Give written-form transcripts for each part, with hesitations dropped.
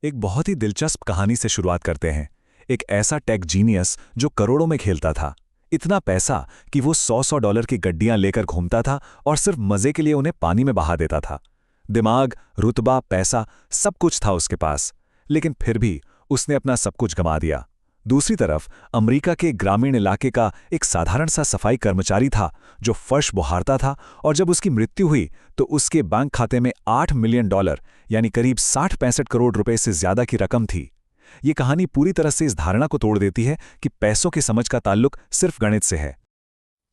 एक बहुत ही दिलचस्प कहानी से शुरुआत करते हैं। एक ऐसा टेक जीनियस जो करोड़ों में खेलता था। इतना पैसा कि वो 100-100 डॉलर की गड्डियां लेकर घूमता था और सिर्फ मजे के लिए उन्हें पानी में बहा देता था। दिमाग, रुतबा, पैसा सब कुछ था उसके पास, लेकिन फिर भी उसने अपना सब कुछ गंवा दिया। दूसरी तरफ अमेरिका के ग्रामीण इलाके का एक साधारण सा सफाई कर्मचारी था जो फर्श बुहारता था, और जब उसकी मृत्यु हुई तो उसके बैंक खाते में $8 मिलियन यानी करीब 60-65 करोड़ रुपए से ज्यादा की रकम थी। ये कहानी पूरी तरह से इस धारणा को तोड़ देती है कि पैसों की समझ का ताल्लुक सिर्फ गणित से है।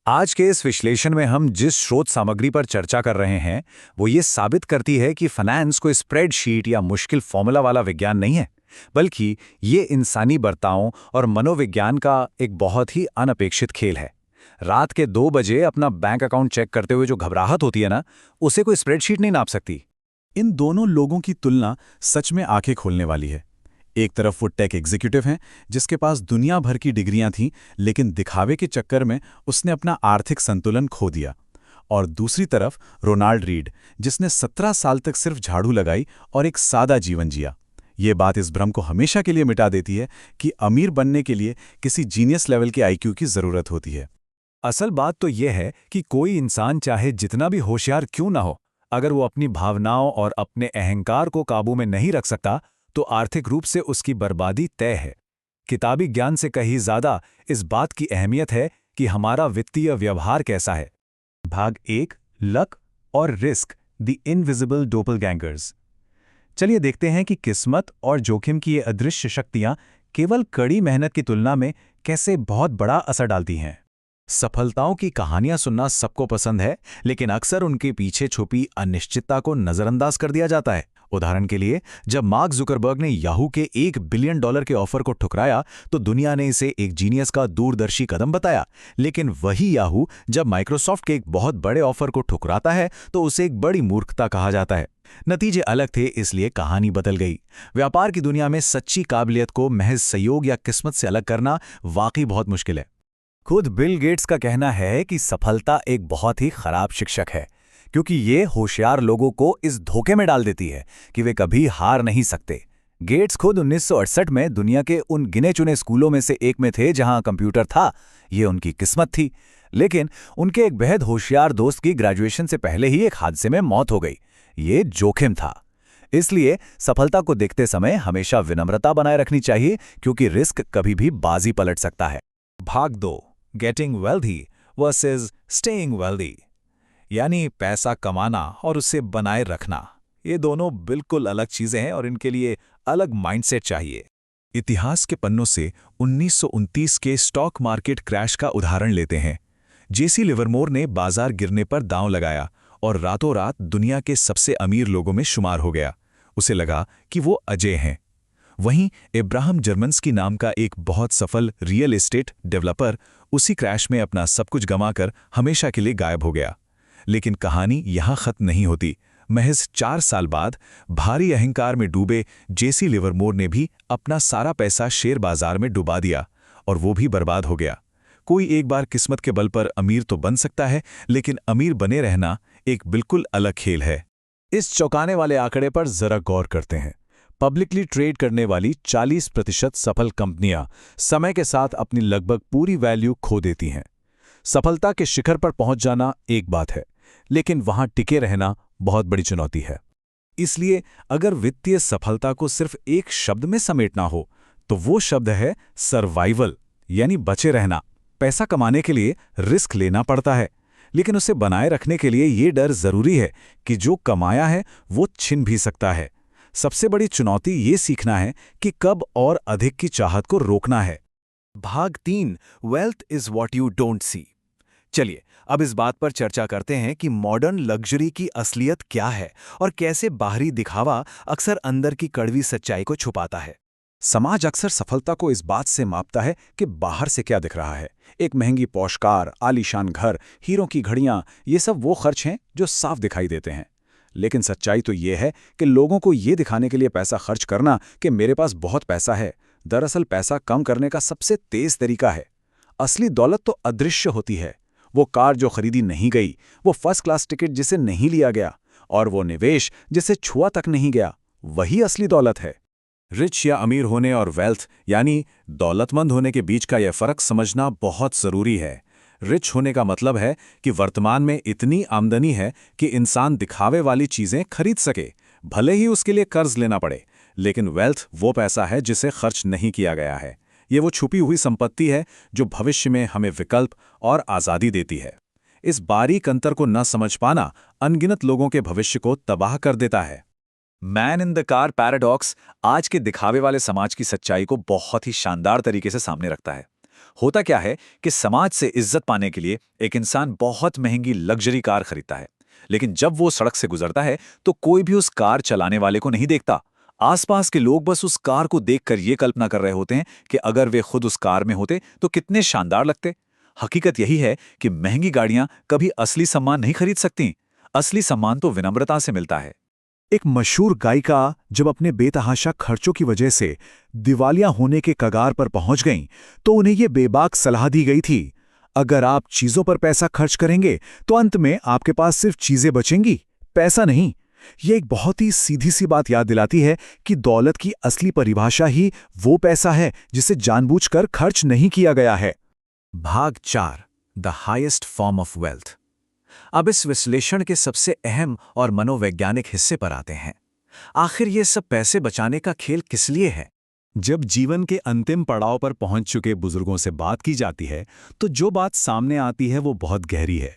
आज के इस विश्लेषण में हम जिस स्रोत सामग्री पर चर्चा कर रहे हैं वो ये साबित करती है कि फाइनेंस कोई स्प्रेडशीट या मुश्किल फॉर्मूला वाला विज्ञान नहीं है, बल्कि ये इंसानी बर्तावों और मनोविज्ञान का एक बहुत ही अनपेक्षित खेल है। रात के 2 बजे अपना बैंक अकाउंट चेक करते हुए जो घबराहट होती है ना, उसे कोई स्प्रेडशीट नहीं नाप सकती। इन दोनों लोगों की तुलना सच में आंखें खोलने वाली है। एक तरफ वो टेक एग्जीक्यूटिव हैं जिसके पास दुनिया भर की डिग्रियां थीं, लेकिन दिखावे के चक्कर में उसने अपना आर्थिक संतुलन खो दिया। और दूसरी तरफ रोनाल्ड रीड, जिसने 17 साल तक सिर्फ झाड़ू लगाई और एक सादा जीवन जिया। ये बात इस भ्रम को हमेशा के लिए मिटा देती है कि अमीर बनने के लिए किसी जीनियस लेवल के आईक्यू की जरूरत होती है। असल बात तो यह है कि कोई इंसान चाहे जितना भी होशियार क्यों ना हो, अगर वो अपनी भावनाओं और अपने अहंकार को काबू में नहीं रख सकता तो आर्थिक रूप से उसकी बर्बादी तय है। किताबी ज्ञान से कहीं ज्यादा इस बात की अहमियत है कि हमारा वित्तीय व्यवहार कैसा है। भाग 1, लक और रिस्क, द इनविजिबल डोपलगैंगर्स। चलिए देखते हैं कि किस्मत और जोखिम की ये अदृश्य शक्तियां केवल कड़ी मेहनत की तुलना में कैसे बहुत बड़ा असर डालती हैं। सफलताओं की कहानियां सुनना सबको पसंद है, लेकिन अक्सर उनके पीछे छुपी अनिश्चितता को नजरअंदाज कर दिया जाता है। उदाहरण के लिए, जब मार्क जुकरबर्ग ने याहू के $1 बिलियन के ऑफर को ठुकराया तो दुनिया ने इसे एक जीनियस का दूरदर्शी कदम बताया। लेकिन वही याहू जब माइक्रोसॉफ्ट के एक बहुत बड़े ऑफर को ठुकराता है तो उसे एक बड़ी मूर्खता कहा जाता है। नतीजे अलग थे, इसलिए कहानी बदल गई। व्यापार की दुनिया में सच्ची काबिलियत को महज सहयोग या किस्मत से अलग करना वाकई बहुत मुश्किल है। खुद बिल गेट्स का कहना है कि सफलता एक बहुत ही खराब शिक्षक है, क्योंकि ये होशियार लोगों को इस धोखे में डाल देती है कि वे कभी हार नहीं सकते। गेट्स खुद 1968 में दुनिया के उन गिने चुने स्कूलों में से एक में थे जहां कंप्यूटर था। ये उनकी किस्मत थी। लेकिन उनके एक बेहद होशियार दोस्त की ग्रेजुएशन से पहले ही एक हादसे में मौत हो गई। ये जोखिम था। इसलिए सफलता को देखते समय हमेशा विनम्रता बनाए रखनी चाहिए, क्योंकि रिस्क कभी भी बाजी पलट सकता है। भाग 2, getting wealthy versus staying wealthy, यानी पैसा कमाना और उसे बनाए रखना। ये दोनों बिल्कुल अलग चीजें हैं और इनके लिए अलग माइंडसेट चाहिए। इतिहास के पन्नों से 1929 के स्टॉक मार्केट क्रैश का उदाहरण लेते हैं। जेसी लिवरमोर ने बाजार गिरने पर दांव लगाया और रातों रात दुनिया के सबसे अमीर लोगों में शुमार हो गया। उसे लगा कि वो अजय हैं। वहीं इब्राहिम जर्मन्स्की नाम का एक बहुत सफल रियल एस्टेट डेवलपर उसी क्रैश में अपना सब कुछ गंवाकर हमेशा के लिए गायब हो गया। लेकिन कहानी यहां खत्म नहीं होती। महज 4 साल बाद भारी अहंकार में डूबे जेसी लिवरमोर ने भी अपना सारा पैसा शेयर बाजार में डुबा दिया और वो भी बर्बाद हो गया। कोई एक बार किस्मत के बल पर अमीर तो बन सकता है, लेकिन अमीर बने रहना एक बिल्कुल अलग खेल है। इस चौंकाने वाले आंकड़े पर जरा गौर करते हैं। पब्लिकली ट्रेड करने वाली 40% सफल कंपनियां समय के साथ अपनी लगभग पूरी वैल्यू खो देती हैं। सफलता के शिखर पर पहुंच जाना एक बात है, लेकिन वहां टिके रहना बहुत बड़ी चुनौती है। इसलिए अगर वित्तीय सफलता को सिर्फ एक शब्द में समेटना हो तो वो शब्द है सर्वाइवल, यानी बचे रहना। पैसा कमाने के लिए रिस्क लेना पड़ता है, लेकिन उसे बनाए रखने के लिए ये डर जरूरी है कि जो कमाया है वो छिन भी सकता है। सबसे बड़ी चुनौती ये सीखना है कि कब और अधिक की चाहत को रोकना है। भाग 3, wealth is what you don't see. चलिए अब इस बात पर चर्चा करते हैं कि मॉडर्न लग्जरी की असलियत क्या है और कैसे बाहरी दिखावा अक्सर अंदर की कड़वी सच्चाई को छुपाता है। समाज अक्सर सफलता को इस बात से मापता है कि बाहर से क्या दिख रहा है। एक महंगी पॉश कार, आलीशान घर, हीरों की घड़ियां, ये सब वो खर्च हैं जो साफ दिखाई देते हैं। लेकिन सच्चाई तो ये है कि लोगों को ये दिखाने के लिए पैसा खर्च करना कि मेरे पास बहुत पैसा है, दरअसल पैसा कम करने का सबसे तेज तरीका है। असली दौलत तो अदृश्य होती है। वो कार जो खरीदी नहीं गई, वो फर्स्ट क्लास टिकट जिसे नहीं लिया गया, और वो निवेश जिसे छुआ तक नहीं गया, वही असली दौलत है। रिच या अमीर होने और वेल्थ यानी दौलतमंद होने के बीच का यह फ़र्क समझना बहुत ज़रूरी है। रिच होने का मतलब है कि वर्तमान में इतनी आमदनी है कि इंसान दिखावे वाली चीज़ें खरीद सके, भले ही उसके लिए कर्ज लेना पड़े। लेकिन वेल्थ वो पैसा है जिसे खर्च नहीं किया गया है। ये वो छुपी हुई संपत्ति है जो भविष्य में हमें विकल्प और आज़ादी देती है। इस बारीक अंतर को न समझ पाना अनगिनत लोगों के भविष्य को तबाह कर देता है। Man in the car paradox आज के दिखावे वाले समाज की सच्चाई को बहुत ही शानदार तरीके से सामने रखता है। होता क्या है कि समाज से इज्जत पाने के लिए एक इंसान बहुत महंगी लग्जरी कार खरीदता है, लेकिन जब वो सड़क से गुजरता है तो कोई भी उस कार चलाने वाले को नहीं देखता। आसपास के लोग बस उस कार को देखकर ये कल्पना कर रहे होते हैं कि अगर वे खुद उस कार में होते तो कितने शानदार लगते। हकीकत यही है कि महंगी गाड़ियां कभी असली सम्मान नहीं खरीद सकती। असली सम्मान तो विनम्रता से मिलता है। एक मशहूर गायिका जब अपने बेतहाशा खर्चों की वजह से दिवालिया होने के कगार पर पहुंच गईं, तो उन्हें यह बेबाक सलाह दी गई थी, अगर आप चीजों पर पैसा खर्च करेंगे तो अंत में आपके पास सिर्फ चीजें बचेंगी, पैसा नहीं। ये एक बहुत ही सीधी सी बात याद दिलाती है कि दौलत की असली परिभाषा ही वो पैसा है जिसे जानबूझकर खर्च नहीं किया गया है। भाग 4 the highest form of wealth. अब इस विश्लेषण के सबसे अहम और मनोवैज्ञानिक हिस्से पर आते हैं। आखिर ये सब पैसे बचाने का खेल किस लिए है? जब जीवन के अंतिम पड़ाव पर पहुंच चुके बुजुर्गों से बात की जाती है तो जो बात सामने आती है वो बहुत गहरी है।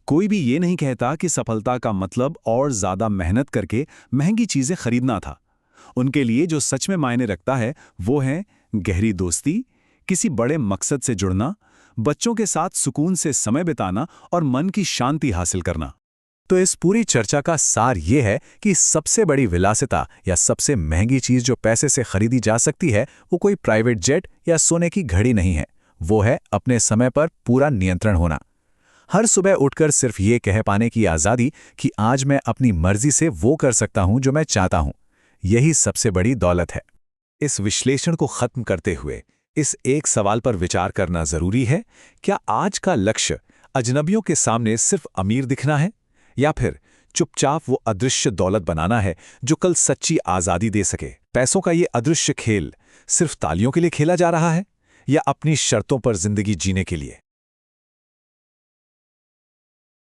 कोई भी ये नहीं कहता कि सफलता का मतलब और ज्यादा मेहनत करके महंगी चीजें खरीदना था। उनके लिए जो सच में मायने रखता है वो है गहरी दोस्ती, किसी बड़े मकसद से जुड़ना, बच्चों के साथ सुकून से समय बिताना और मन की शांति हासिल करना। तो इस पूरी चर्चा का सार ये है कि सबसे बड़ी विलासिता या सबसे महंगी चीज जो पैसे से खरीदी जा सकती है वो कोई प्राइवेट जेट या सोने की घड़ी नहीं है, वो है अपने समय पर पूरा नियंत्रण होना। हर सुबह उठकर सिर्फ ये कह पाने की आज़ादी कि आज मैं अपनी मर्जी से वो कर सकता हूं जो मैं चाहता हूं, यही सबसे बड़ी दौलत है। इस विश्लेषण को खत्म करते हुए इस एक सवाल पर विचार करना जरूरी है, क्या आज का लक्ष्य अजनबियों के सामने सिर्फ अमीर दिखना है, या फिर चुपचाप वो अदृश्य दौलत बनाना है जो कल सच्ची आज़ादी दे सके? पैसों का ये अदृश्य खेल सिर्फ तालियों के लिए खेला जा रहा है या अपनी शर्तों पर जिंदगी जीने के लिए?